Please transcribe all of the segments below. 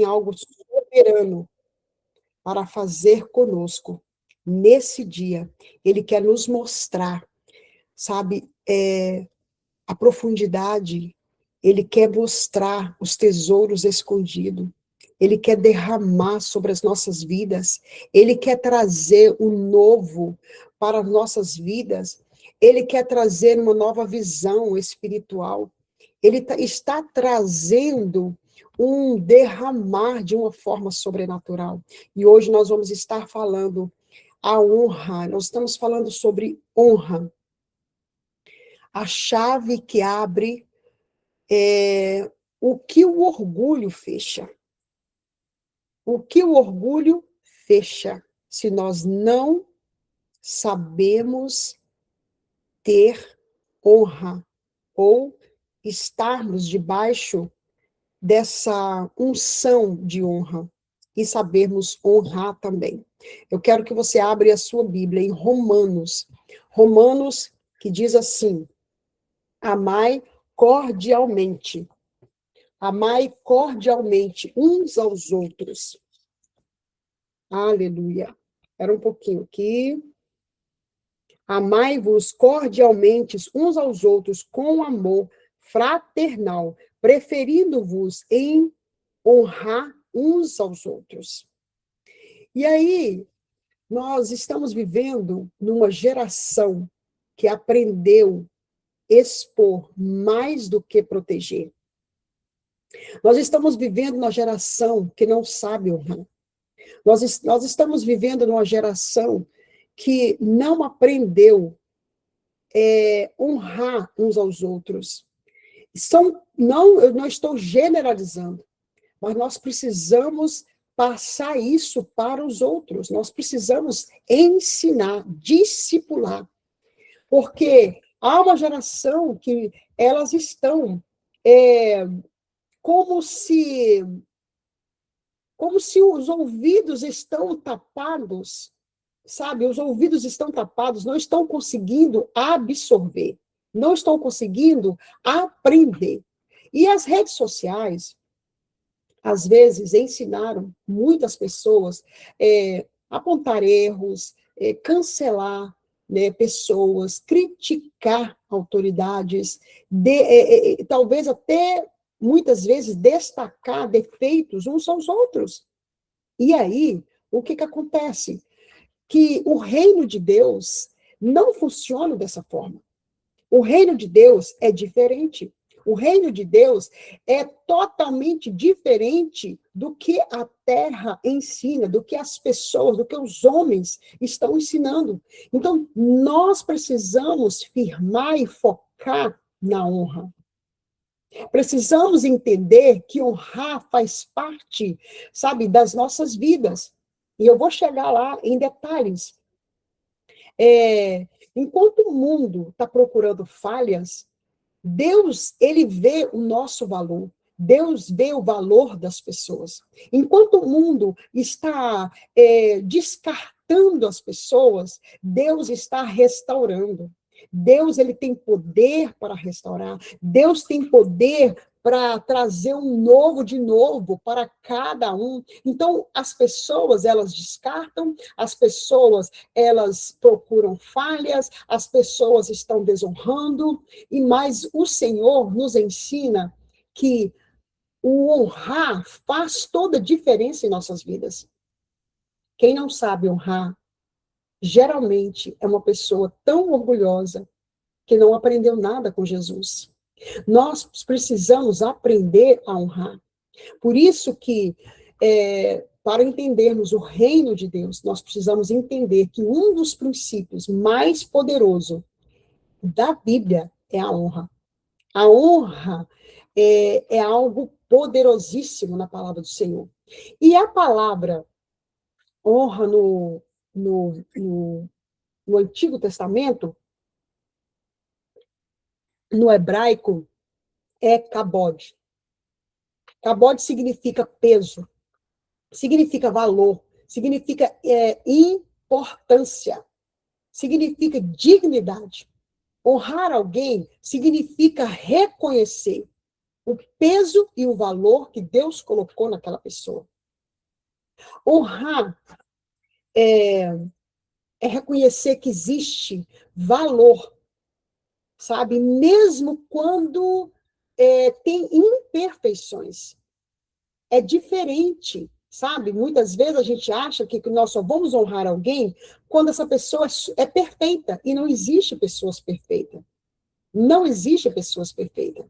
algo soberano para fazer conosco nesse dia. Ele quer nos mostrar, sabe, a profundidade, ele quer mostrar os tesouros escondidos, ele quer derramar sobre as nossas vidas, ele quer trazer o novo para as nossas vidas, ele quer trazer uma nova visão espiritual, ele está trazendo um derramar de uma forma sobrenatural. E hoje nós vamos estar falando a honra, nós estamos falando sobre honra, a chave que abre o que o orgulho fecha. O que o orgulho fecha, se nós não sabemos ter honra ou estarmos debaixo dessa unção de honra e sabermos honrar também. Eu quero que você abra a sua Bíblia em Romanos. Romanos, que diz assim: amai cordialmente. Amai cordialmente uns aos outros. Aleluia. Espera um pouquinho aqui. Amai-vos cordialmente uns aos outros com amor fraternal, preferindo-vos em honrar uns aos outros. E aí, nós estamos vivendo numa geração que aprendeu expor mais do que proteger. Nós estamos vivendo numa geração que não sabe honrar. Nós estamos vivendo numa geração que não aprendeu honrar uns aos outros. Eu não estou generalizando, mas nós precisamos passar isso para os outros. Nós precisamos ensinar, discipular. Porque há uma geração que elas estão como se os ouvidos estão tapados, sabe? Os ouvidos estão tapados, não estão conseguindo absorver, não estão conseguindo aprender. E as redes sociais, às vezes, ensinaram muitas pessoas apontar erros, cancelar, né, pessoas, criticar autoridades, talvez até, muitas vezes, destacar defeitos uns aos outros. E aí, o que acontece? Que o reino de Deus não funciona dessa forma. O reino de Deus é diferente. O reino de Deus é totalmente diferente do que a terra ensina, do que as pessoas, do que os homens estão ensinando. Então, nós precisamos firmar e focar na honra. Precisamos entender que honrar faz parte, sabe, das nossas vidas. E eu vou chegar lá em detalhes. Enquanto o mundo está procurando falhas, Deus, ele vê o nosso valor. Deus vê o valor das pessoas. Enquanto o mundo está descartando as pessoas, Deus está restaurando. Deus, ele tem poder para restaurar. Deus tem poder para trazer um novo de novo para cada um. Então, as pessoas, elas descartam, as pessoas, elas procuram falhas, as pessoas estão desonrando, e mais o Senhor nos ensina que o honrar faz toda a diferença em nossas vidas. Quem não sabe honrar, geralmente é uma pessoa tão orgulhosa que não aprendeu nada com Jesus. Nós precisamos aprender a honrar. Por isso que, para entendermos o reino de Deus, nós precisamos entender que um dos princípios mais poderosos da Bíblia é a honra. A honra é algo poderosíssimo na palavra do Senhor. E a palavra honra no Antigo Testamento, no hebraico, é kabod. Kabod significa peso, significa valor, significa importância, significa dignidade. Honrar alguém significa reconhecer o peso e o valor que Deus colocou naquela pessoa. Honrar é reconhecer que existe valor, sabe? Mesmo quando tem imperfeições. É diferente, sabe? Muitas vezes a gente acha que nós só vamos honrar alguém quando essa pessoa é perfeita, e não existe pessoas perfeitas. Não existe pessoas perfeitas.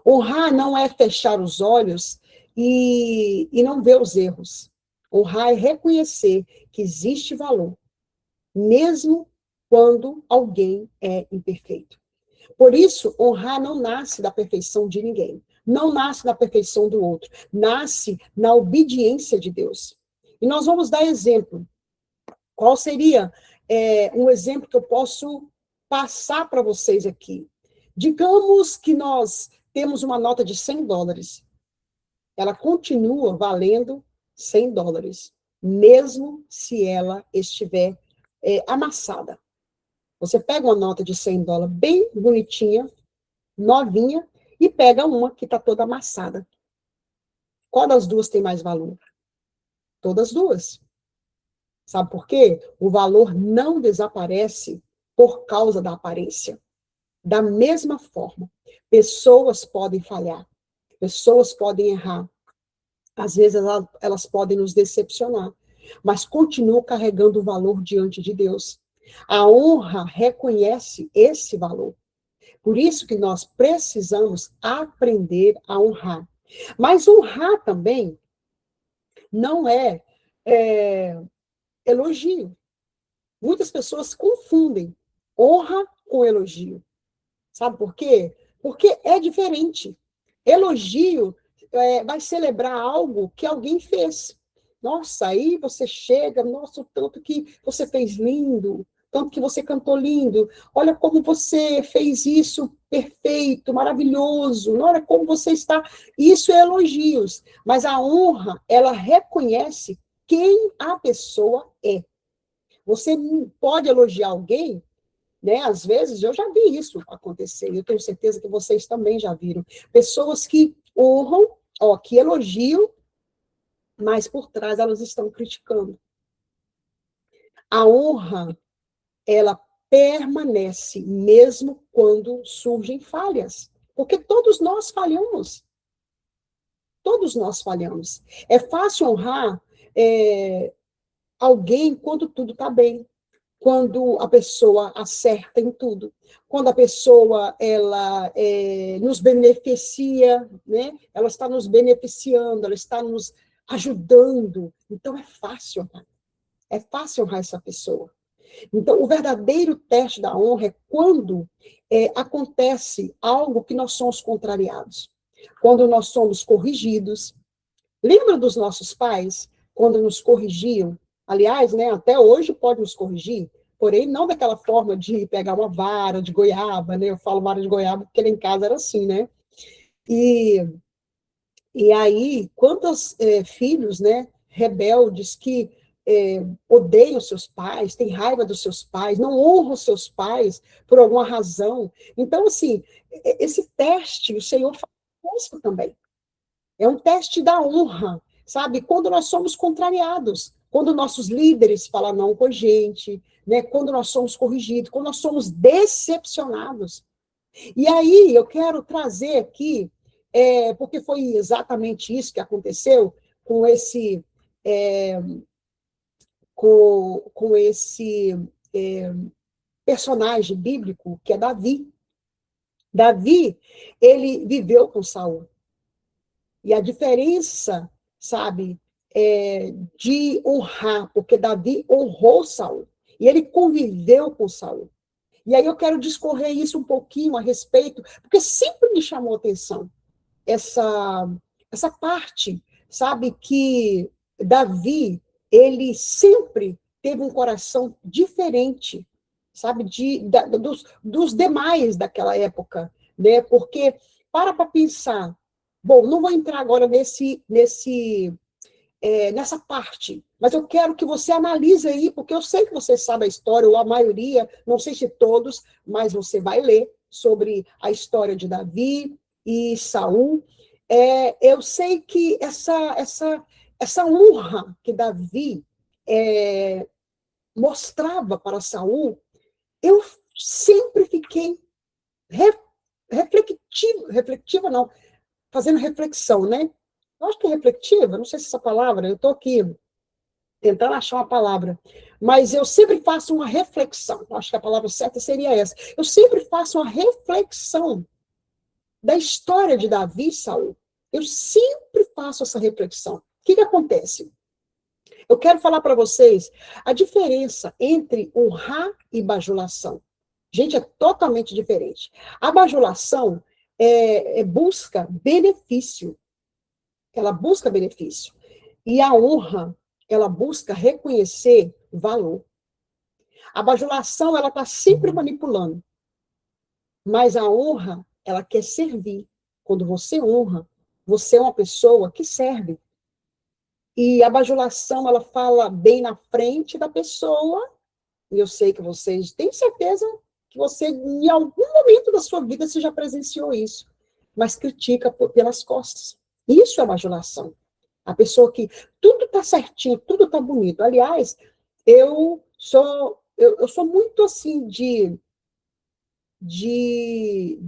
Honrar não é fechar os olhos e não ver os erros. Honrar é reconhecer que existe valor, mesmo quando alguém é imperfeito. Por isso, honrar não nasce da perfeição de ninguém, não nasce da perfeição do outro, nasce na obediência de Deus. E nós vamos dar exemplo. Qual seria um exemplo que eu posso passar para vocês aqui? Digamos que nós temos uma nota de $100. Ela continua valendo $100, mesmo se ela estiver amassada. Você pega uma nota de $100 bem bonitinha, novinha, e pega uma que está toda amassada. Qual das duas tem mais valor? Todas duas. Sabe por quê? O valor não desaparece por causa da aparência. Da mesma forma, pessoas podem falhar, pessoas podem errar, às vezes elas podem nos decepcionar, mas continuam carregando o valor diante de Deus. A honra reconhece esse valor. Por isso que nós precisamos aprender a honrar. Mas honrar também não é elogio. Muitas pessoas confundem honra com elogio. Sabe por quê? Porque é diferente. Elogio vai celebrar algo que alguém fez. Nossa, aí você chega, nossa, o tanto que você fez lindo, tanto que você cantou lindo, olha como você fez isso perfeito, maravilhoso, olha como você está. Isso é elogios, mas a honra, ela reconhece quem a pessoa é. Você pode elogiar alguém, né? Às vezes, eu já vi isso acontecer, eu tenho certeza que vocês também já viram. Pessoas que honram, que elogiam, mas por trás elas estão criticando. A honra, ela permanece mesmo quando surgem falhas, porque todos nós falhamos. Todos nós falhamos. É fácil honrar alguém quando tudo está bem, quando a pessoa acerta em tudo, quando a pessoa ela nos beneficia, né? Ela está nos beneficiando, ela está nos ajudando. Então é fácil honrar essa pessoa. Então, o verdadeiro teste da honra é quando acontece algo que nós somos contrariados, quando nós somos corrigidos. Lembra dos nossos pais, quando nos corrigiam? Aliás, né, até hoje pode nos corrigir, porém não daquela forma de pegar uma vara de goiaba, né? Eu falo vara de goiaba porque lá em casa era assim, né? E aí, quantos filhos, né, rebeldes que odeiam seus pais, têm raiva dos seus pais, não honram seus pais por alguma razão. Então, assim, esse teste o Senhor faz conosco também. É um teste da honra, sabe? Quando nós somos contrariados, quando nossos líderes falam não com a gente, né? Quando nós somos corrigidos, quando nós somos decepcionados. E aí eu quero trazer aqui, porque foi exatamente isso que aconteceu com esse, com esse personagem bíblico, que é Davi. Davi, ele viveu com Saul. E a diferença, sabe, de honrar, porque Davi honrou Saul, e ele conviveu com Saul. E aí eu quero discorrer isso um pouquinho a respeito, porque sempre me chamou a atenção essa parte, sabe, que Davi, ele sempre teve um coração diferente, sabe, dos demais daquela época, né? Porque, para pensar, bom, não vou entrar agora nessa parte, mas eu quero que você analise aí, porque eu sei que você sabe a história, ou a maioria, não sei se todos, mas você vai ler sobre a história de Davi, e Saul, eu sei que essa honra que Davi mostrava para Saul, eu sempre fiquei reflexiva não, fazendo reflexão, né? Eu acho que é reflexiva, não sei se essa palavra, eu estou aqui tentando achar uma palavra, mas eu sempre faço uma reflexão, acho que a palavra certa seria essa, eu sempre faço uma reflexão da história de Davi e Saul. Eu sempre faço essa reflexão. O que acontece? Eu quero falar para vocês a diferença entre honrar e bajulação. Gente, é totalmente diferente. A bajulação busca benefício. Ela busca benefício. E a honra, ela busca reconhecer valor. A bajulação, ela está sempre manipulando. Mas a honra, ela quer servir. Quando você honra, você é uma pessoa que serve. E a bajulação, ela fala bem na frente da pessoa, e eu sei que vocês têm certeza que você, em algum momento da sua vida, você já presenciou isso, mas critica pelas costas. Isso é bajulação. A pessoa que tudo está certinho, tudo está bonito. Aliás, eu sou muito assim de, de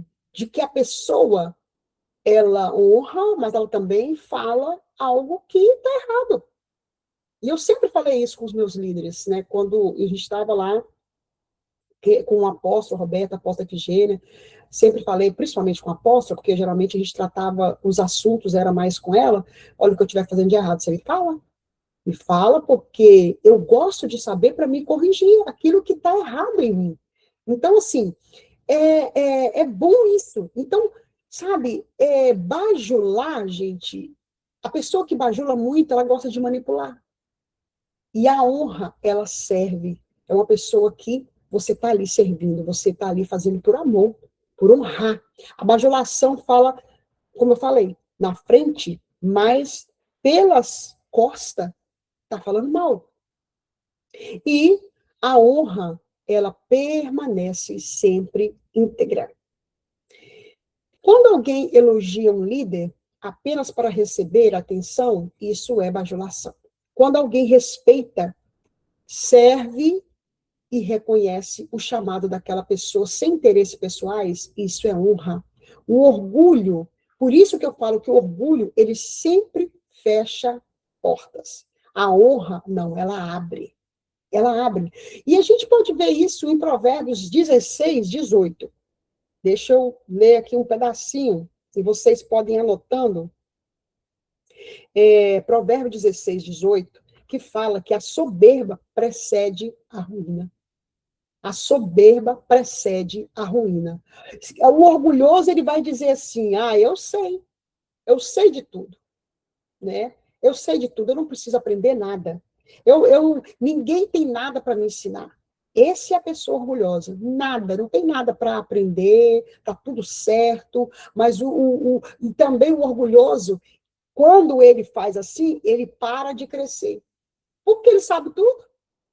que a pessoa ela honra, mas ela também fala algo que está errado. E eu sempre falei isso com os meus líderes, né? Quando a gente estava lá com o apóstolo Roberto, a apóstola Efigênia, sempre falei, principalmente com a apóstola, porque geralmente a gente tratava os assuntos, era mais com ela, olha o que eu estiver fazendo de errado, você me fala, porque eu gosto de saber para me corrigir aquilo que está errado em mim. Então, assim, é bom isso. Então, sabe, bajular, gente, a pessoa que bajula muito, ela gosta de manipular. E a honra, ela serve. É uma pessoa que você está ali servindo, você está ali fazendo por amor, por honrar. A bajulação fala, como eu falei, na frente, mas pelas costas, está falando mal. E a honra, ela permanece sempre íntegra. Quando alguém elogia um líder apenas para receber atenção, isso é bajulação. Quando alguém respeita, serve e reconhece o chamado daquela pessoa sem interesses pessoais, isso é honra. O orgulho, por isso que eu falo que o orgulho, ele sempre fecha portas. A honra, não, ela abre. Ela abre. E a gente pode ver isso em Provérbios 16, 18. Deixa eu ler aqui um pedacinho, e vocês podem ir anotando. Provérbios 16, 18, que fala que a soberba precede a ruína. A soberba precede a ruína. O orgulhoso, ele vai dizer assim, eu sei de tudo, né? Eu sei de tudo, eu não preciso aprender nada. Ninguém tem nada para me ensinar. Essa é a pessoa orgulhosa. Nada, não tem nada para aprender, está tudo certo, mas e também o orgulhoso, quando ele faz assim, ele para de crescer. Porque ele sabe tudo,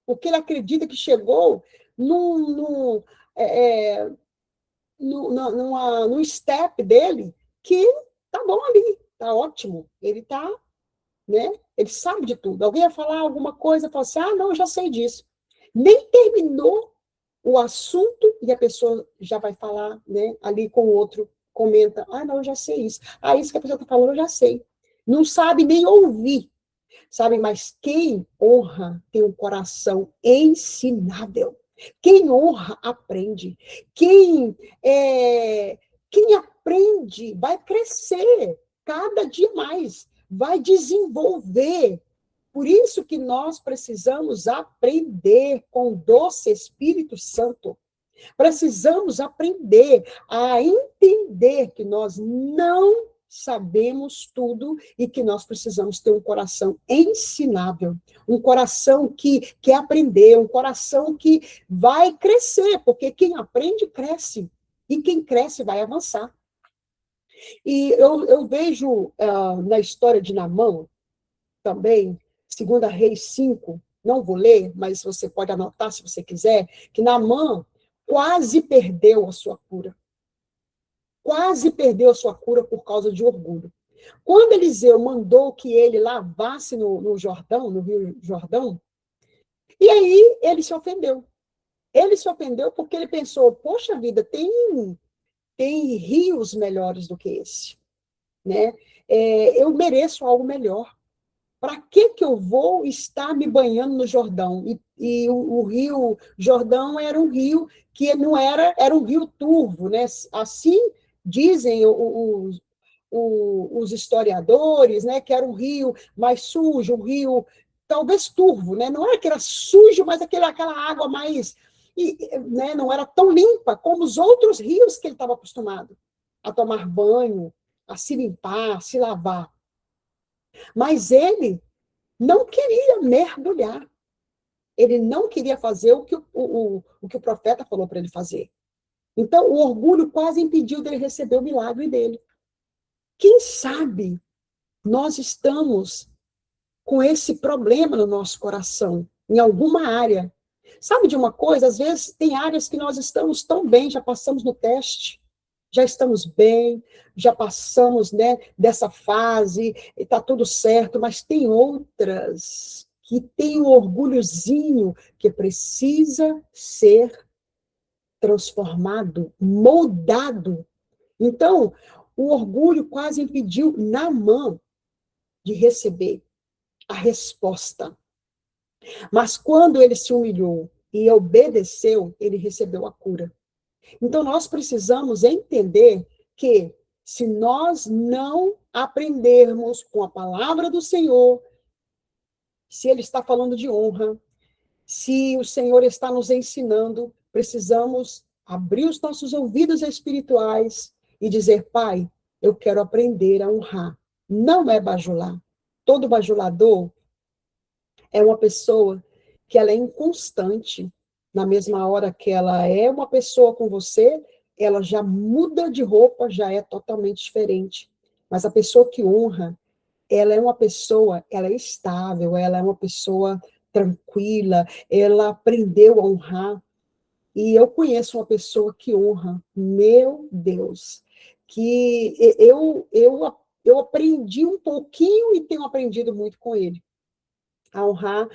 porque ele acredita que chegou num, é, é, num step dele que tá bom ali, tá ótimo, ele tá, né? Ele sabe de tudo. Alguém ia falar alguma coisa, fala assim, não, eu já sei disso. Nem terminou o assunto e a pessoa já vai falar, né? Ali com o outro, comenta, não, eu já sei isso. Isso que a pessoa está falando, eu já sei. Não sabe nem ouvir, sabe? Mas quem honra tem um coração ensinável. Quem honra, aprende. Quem aprende vai crescer cada dia mais, vai desenvolver. Por isso que nós precisamos aprender com o doce Espírito Santo. Precisamos aprender a entender que nós não sabemos tudo e que nós precisamos ter um coração ensinável, um coração que quer aprender, um coração que vai crescer, porque quem aprende, cresce. E quem cresce vai avançar. E eu vejo na história de Naamã também, 2 Reis 5, não vou ler, mas você pode anotar se você quiser, que Naamã quase perdeu a sua cura. quase perdeu a sua cura por causa de orgulho. Quando Eliseu mandou que ele lavasse no Jordão, no Rio Jordão, e aí ele se ofendeu. Ele se ofendeu porque ele pensou, poxa vida, tem rios melhores do que esse, né? Eu mereço algo melhor. Para que eu vou estar me banhando no Jordão? E o rio Jordão era um rio que não era um rio turvo, né? Assim dizem os historiadores, né? Que era um rio mais sujo, um rio talvez turvo, né? Não era que era sujo, mas aquela água mais, né? Não era tão limpa como os outros rios que ele estava acostumado a tomar banho, a se limpar, a se lavar. Mas ele não queria mergulhar. Ele não queria fazer o que o profeta falou para ele fazer. Então, o orgulho quase impediu dele receber o milagre dele. Quem sabe nós estamos com esse problema no nosso coração, em alguma área. Sabe de uma coisa? Às vezes tem áreas que nós estamos tão bem, já passamos no teste, já estamos bem, já passamos, né, dessa fase, está tudo certo, mas tem outras que tem um orgulhozinho que precisa ser transformado, moldado. Então, o orgulho quase impediu Naamã de receber a resposta. Mas quando ele se humilhou e obedeceu, ele recebeu a cura. Então, nós precisamos entender que se nós não aprendermos com a palavra do Senhor, se ele está falando de honra, se o Senhor está nos ensinando, precisamos abrir os nossos ouvidos espirituais e dizer, Pai, eu quero aprender a honrar. Não é bajular. Todo bajulador é uma pessoa que ela é inconstante. Na mesma hora que ela é uma pessoa com você, ela já muda de roupa, já é totalmente diferente. Mas a pessoa que honra, ela é uma pessoa, ela é estável, ela é uma pessoa tranquila, ela aprendeu a honrar. E eu conheço uma pessoa que honra, meu Deus, que eu aprendi um pouquinho e tenho aprendido muito com ele a honrar,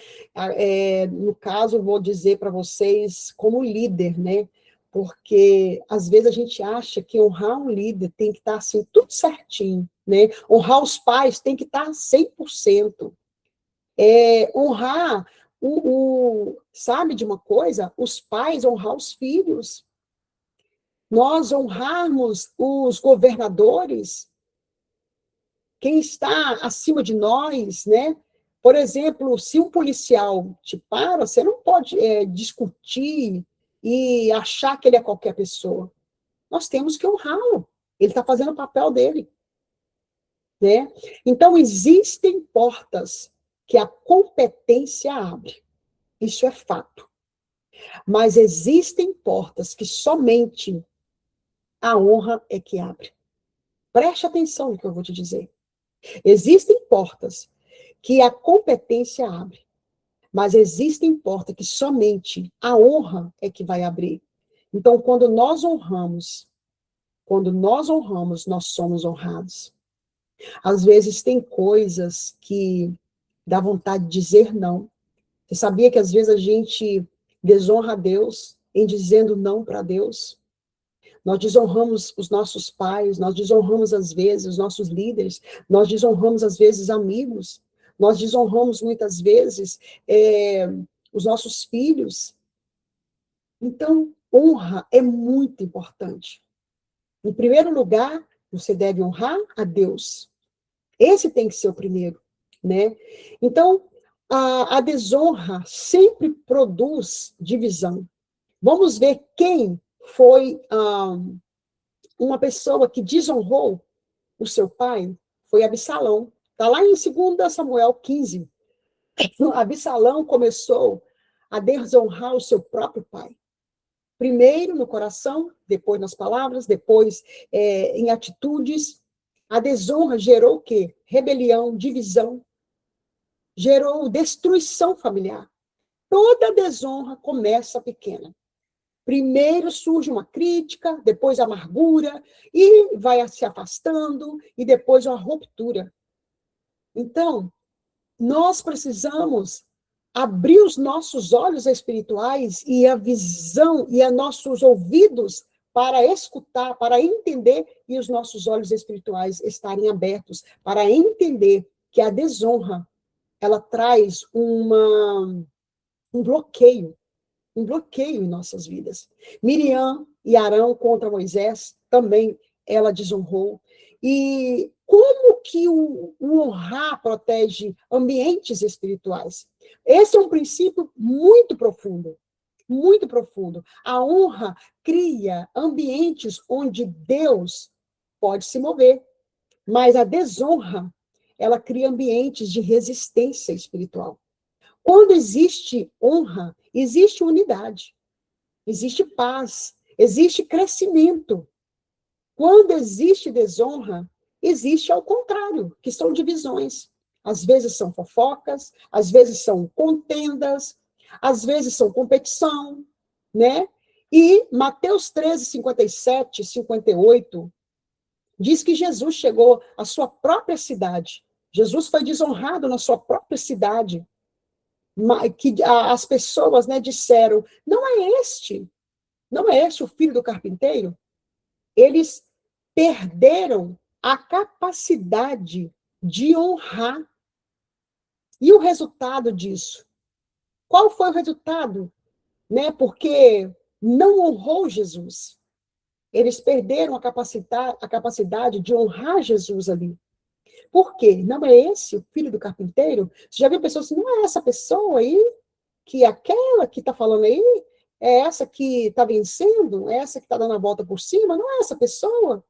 no caso, vou dizer para vocês, como líder, né? Porque às vezes a gente acha que honrar um líder tem que estar assim, tudo certinho, né? Honrar os pais tem que estar 100%. Honrar sabe de uma coisa? Os pais honrar os filhos. Nós honrarmos os governadores, quem está acima de nós, né? Por exemplo, se um policial te para, você não pode discutir e achar que ele é qualquer pessoa. Nós temos que honrá-lo. Ele está fazendo o papel dele, né? Então, existem portas que a competência abre. Isso é fato. Mas existem portas que somente a honra é que abre. Preste atenção no que eu vou te dizer. Existem portas que a competência abre, mas existem portas que somente a honra é que vai abrir. Então, quando nós honramos, nós somos honrados. Às vezes tem coisas que dá vontade de dizer não. Você sabia que às vezes a gente desonra a Deus em dizendo não para Deus? Nós desonramos os nossos pais, nós desonramos às vezes os nossos líderes, nós desonramos às vezes amigos, nós desonramos muitas vezes os nossos filhos. Então, honra é muito importante. Em primeiro lugar, você deve honrar a Deus. Esse tem que ser o primeiro, né? Então, a desonra sempre produz divisão. Vamos ver quem foi uma pessoa que desonrou o seu pai, foi Absalão. Está lá em 2 Samuel 15. Absalão começou a desonrar o seu próprio pai. Primeiro no coração, depois nas palavras, depois em atitudes. A desonra gerou o quê? Rebelião, divisão. Gerou destruição familiar. Toda desonra começa pequena. Primeiro surge uma crítica, depois a amargura, e vai se afastando, e depois uma ruptura. Então, nós precisamos abrir os nossos olhos espirituais e a visão e a nossos ouvidos para escutar, para entender, e os nossos olhos espirituais estarem abertos para entender que a desonra, ela traz um bloqueio em nossas vidas. Miriam e Arão contra Moisés, também ela desonrou. E como que o honrar protege ambientes espirituais? Esse é um princípio muito profundo, muito profundo. A honra cria ambientes onde Deus pode se mover, mas a desonra, ela cria ambientes de resistência espiritual. Quando existe honra, existe unidade, existe paz, existe crescimento. Quando existe desonra, existe ao contrário, que são divisões. Às vezes são fofocas, às vezes são contendas, às vezes são competição, né? E Mateus 13, 57, 58, diz que Jesus chegou à sua própria cidade. Jesus foi desonrado na sua própria cidade. Que as pessoas, né, disseram, não é este o filho do carpinteiro? Eles perderam a capacidade de honrar. E o resultado disso? Qual foi o resultado? Né? Porque não honrou Jesus. Eles perderam a capacidade de honrar Jesus ali. Por quê? Não é esse o filho do carpinteiro? Você já viu pessoas assim, não é essa pessoa aí? Que aquela que está falando aí? É essa que está vencendo? É essa que está dando a volta por cima? Não é essa pessoa?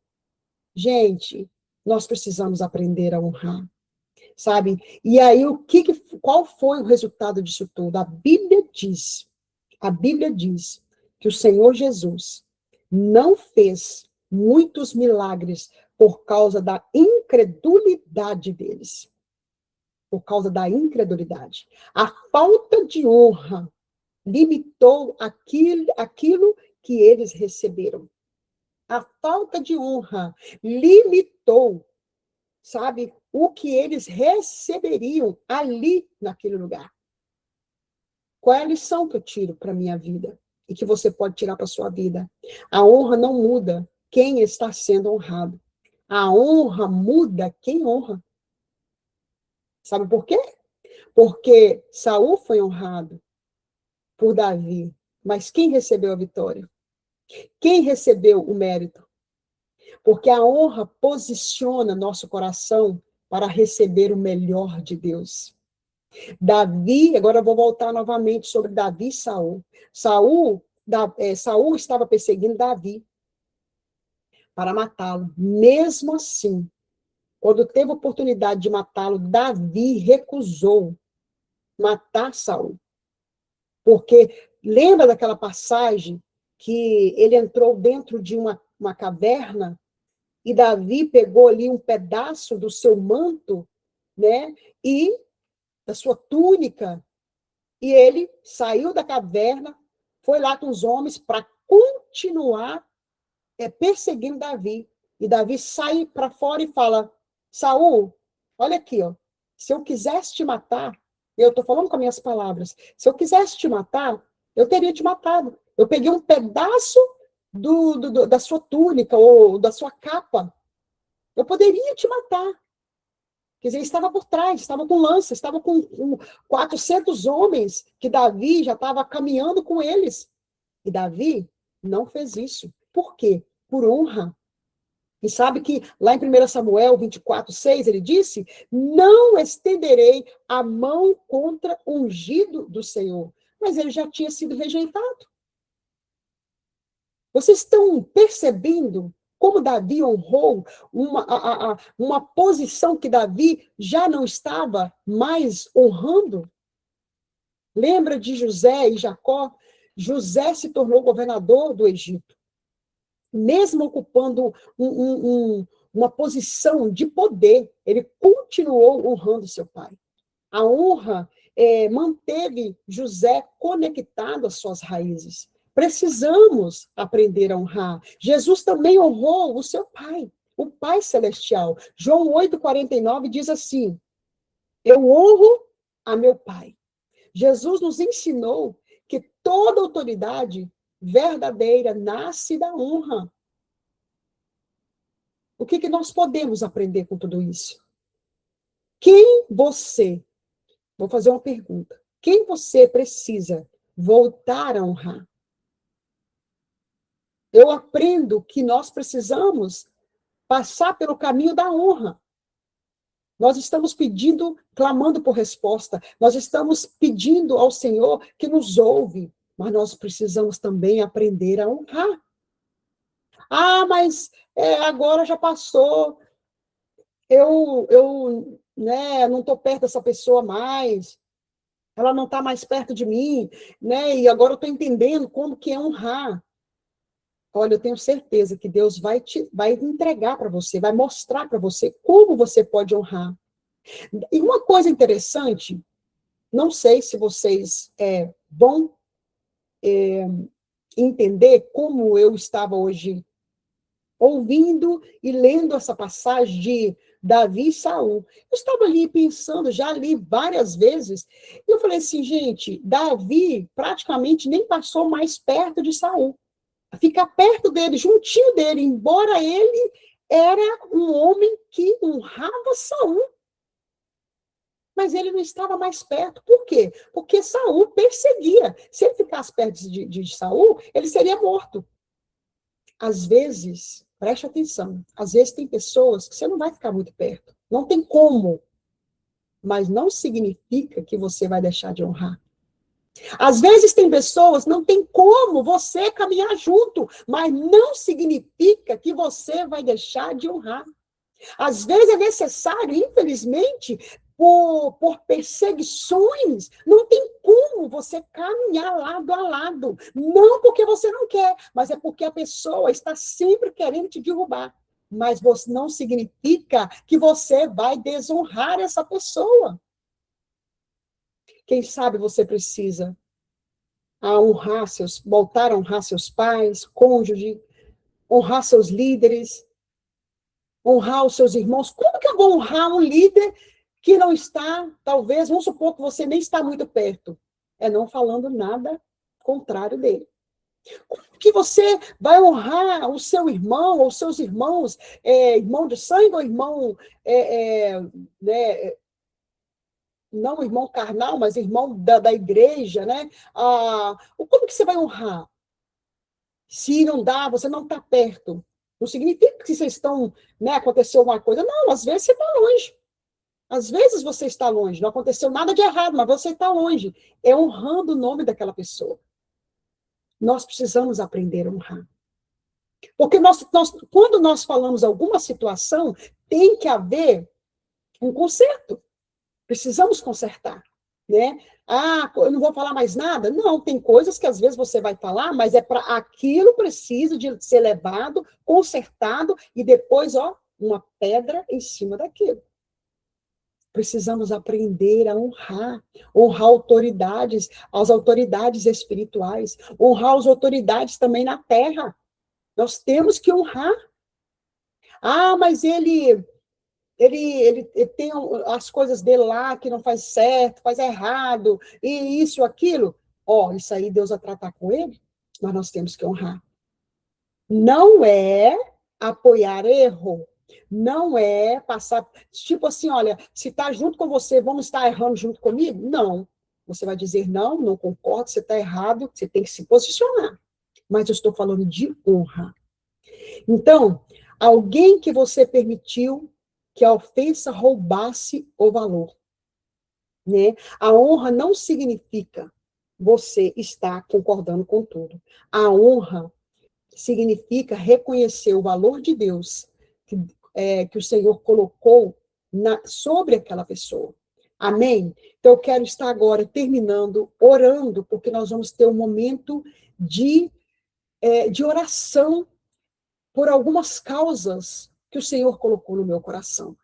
Gente, nós precisamos aprender a honrar, sabe? E aí, qual foi o resultado disso tudo? A Bíblia diz que o Senhor Jesus não fez muitos milagres por causa da incredulidade deles. Por causa da incredulidade. A falta de honra limitou aquilo que eles receberam. A falta de honra limitou, sabe, o que eles receberiam ali naquele lugar. Qual é a lição que eu tiro para a minha vida? E que você pode tirar para a sua vida? A honra não muda quem está sendo honrado. A honra muda quem honra. Sabe por quê? Porque Saul foi honrado por Davi, mas quem recebeu a vitória? Quem recebeu o mérito? Porque a honra posiciona nosso coração para receber o melhor de Deus. Davi, agora eu vou voltar novamente sobre Davi e Saul. Saul estava perseguindo Davi para matá-lo. Mesmo assim, quando teve a oportunidade de matá-lo, Davi recusou matar Saul. Porque lembra daquela passagem que ele entrou dentro de uma caverna e Davi pegou ali um pedaço do seu manto, né, e da sua túnica, e ele saiu da caverna, foi lá com os homens para continuar perseguindo Davi. E Davi sai para fora e fala, Saul, olha aqui, ó, se eu quisesse te matar, eu estou falando com as minhas palavras, se eu quisesse te matar, eu teria te matado. Eu peguei um pedaço da sua túnica ou da sua capa, eu poderia te matar. Quer dizer, estava por trás, estava com lança, estava com 400 homens, que Davi já estava caminhando com eles. E Davi não fez isso. Por quê? Por honra. E sabe que lá em 1 Samuel 24:6, ele disse, não estenderei a mão contra o ungido do Senhor. Mas ele já tinha sido rejeitado. Vocês estão percebendo como Davi honrou uma posição que Davi já não estava mais honrando? Lembra de José e Jacó? José se tornou governador do Egito. Mesmo ocupando uma posição de poder, ele continuou honrando seu pai. A honra manteve José conectado às suas raízes. Precisamos aprender a honrar. Jesus também honrou o seu Pai, o Pai Celestial. João 8,49 diz assim: eu honro a meu Pai. Jesus nos ensinou que toda autoridade verdadeira nasce da honra. O que nós podemos aprender com tudo isso? Vou fazer uma pergunta. Quem você precisa voltar a honrar? Eu aprendo que nós precisamos passar pelo caminho da honra. Nós estamos pedindo, clamando por resposta. Nós estamos pedindo ao Senhor que nos ouve. Mas nós precisamos também aprender a honrar. Ah, mas agora já passou. Eu não estou perto dessa pessoa mais. Ela não está mais perto de mim, né? E agora eu estou entendendo como que é honrar. Olha, eu tenho certeza que Deus vai entregar para você, vai mostrar para você como você pode honrar. E uma coisa interessante, não sei se vocês vão entender como eu estava hoje ouvindo e lendo essa passagem de Davi e Saul. Eu estava ali pensando, já li várias vezes, e eu falei assim, gente, Davi praticamente nem passou mais perto de Saul. Ficar perto dele, juntinho dele, embora ele era um homem que honrava Saul. Mas ele não estava mais perto. Por quê? Porque Saul perseguia. Se ele ficasse perto de Saul, ele seria morto. Às vezes, preste atenção, às vezes tem pessoas que você não vai ficar muito perto. Não tem como. Mas não significa que você vai deixar de honrar. Às vezes tem pessoas, não tem como você caminhar junto, mas não significa que você vai deixar de honrar. Às vezes é necessário, infelizmente, por perseguições, não tem como você caminhar lado a lado. Não porque você não quer, mas é porque a pessoa está sempre querendo te derrubar. Mas não significa que você vai desonrar essa pessoa. Quem sabe você precisa voltar a honrar seus pais, cônjuge, honrar seus líderes, honrar os seus irmãos. Como que eu vou honrar um líder que não está, talvez, vamos supor que você nem está muito perto? É não falando nada contrário dele. Como que você vai honrar o seu irmão, ou os seus irmãos, irmão de sangue ou irmão, não irmão carnal, mas irmão da igreja, né? Como que você vai honrar? Se não dá, você não está perto. Não significa que vocês estão, aconteceu uma coisa. Não, às vezes você está longe. Às vezes você está longe. Não aconteceu nada de errado, mas você está longe. É honrando o nome daquela pessoa. Nós precisamos aprender a honrar. Porque quando nós falamos alguma situação, tem que haver um conserto. Precisamos consertar, né? Eu não vou falar mais nada? Não, tem coisas que às vezes você vai falar, mas aquilo precisa de ser levado, consertado, e depois, uma pedra em cima daquilo. Precisamos aprender a honrar as autoridades espirituais, honrar as autoridades também na terra. Nós temos que honrar. Mas ele tem as coisas dele lá que não faz certo, faz errado, e isso, aquilo. Isso aí Deus vai tratar com ele, mas nós temos que honrar. Não é apoiar erro, não é passar, tipo assim, olha, se está junto com você, vamos estar errando junto comigo? Não. Você vai dizer, não concordo, você está errado, você tem que se posicionar. Mas eu estou falando de honra. Então, alguém que você permitiu que a ofensa roubasse o valor, né? A honra não significa você estar concordando com tudo. A honra significa reconhecer o valor de Deus que o Senhor colocou sobre aquela pessoa. Amém? Então, eu quero estar agora terminando, orando, porque nós vamos ter um momento de oração por algumas causas que o Senhor colocou no meu coração.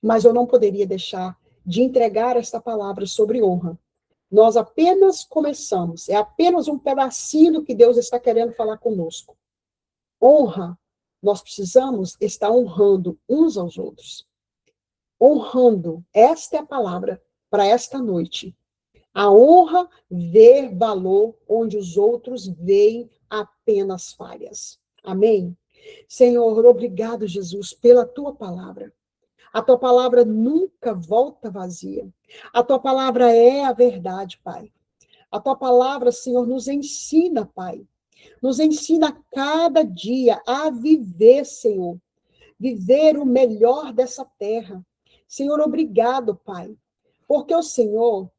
Mas eu não poderia deixar de entregar esta palavra sobre honra, Nós apenas começamos, é apenas um pedacinho do que Deus está querendo falar conosco. Honra, nós precisamos estar honrando uns aos outros. Honrando, esta é a palavra para esta noite. A honra vê valor onde os outros veem apenas falhas. Amém? Senhor, obrigado, Jesus, pela tua palavra. A tua palavra nunca volta vazia. A tua palavra é a verdade, Pai. A tua palavra, Senhor, nos ensina, Pai. Nos ensina a cada dia a viver, Senhor. Viver o melhor dessa terra. Senhor, obrigado, Pai. Porque o Senhor,